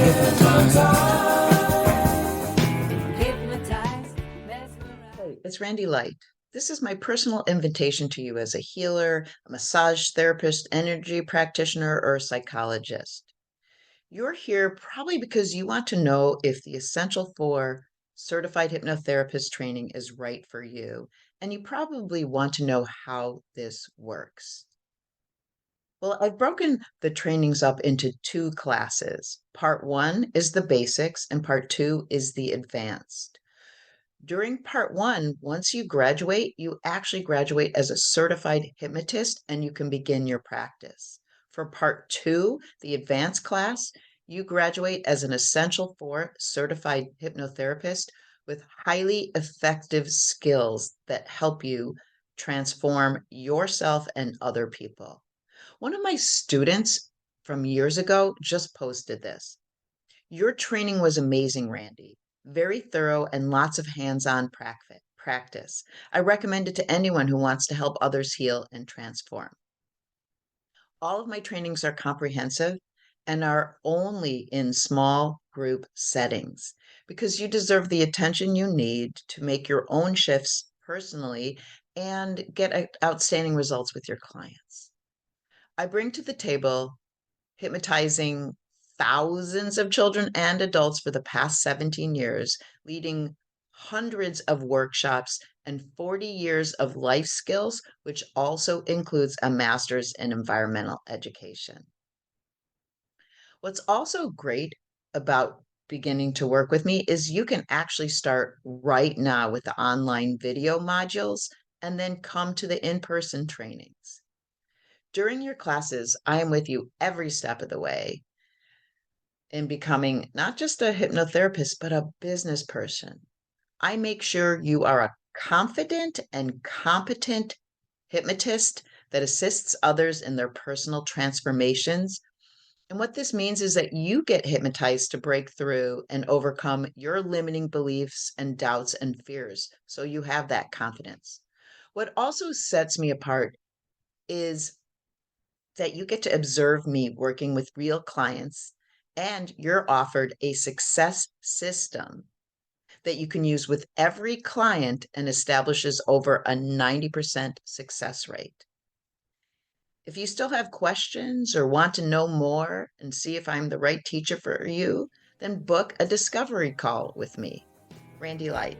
Hey, it's Randy Light. This is my personal invitation to you as a healer, a massage therapist, energy practitioner, or a psychologist. You're here probably because you want to know if the Essential 4 certified hypnotherapist training is right for you, and you probably want to know how this works. Well, I've broken the trainings up into two classes. Part one is the basics, and part two is the advanced. During part one, once you graduate, you actually graduate as a certified hypnotist and you can begin your practice. For part two, the advanced class, you graduate as an Essential 4 certified hypnotherapist with highly effective skills that help you transform yourself and other people. One of my students from years ago just posted this. Your training was amazing, Randy. Very thorough and lots of hands-on practice. I recommend it to anyone who wants to help others heal and transform. All of my trainings are comprehensive and are only in small group settings because you deserve the attention you need to make your own shifts personally and get outstanding results with your clients. I bring to the table hypnotizing thousands of children and adults for the past 17 years, leading hundreds of workshops and 40 years of life skills, which also includes a master's in environmental education. What's also great about beginning to work with me is you can actually start right now with the online video modules and then come to the in-person trainings. During your classes, I am with you every step of the way in becoming not just a hypnotherapist, but a business person. I make sure you are a confident and competent hypnotist that assists others in their personal transformations. And what this means is that you get hypnotized to break through and overcome your limiting beliefs and doubts and fears. So you have that confidence. What also sets me apart is that you get to observe me working with real clients and you're offered a success system that you can use with every client and establishes over a 90% success rate. If you still have questions or want to know more and see if I'm the right teacher for you, then book a discovery call with me. Randy Light.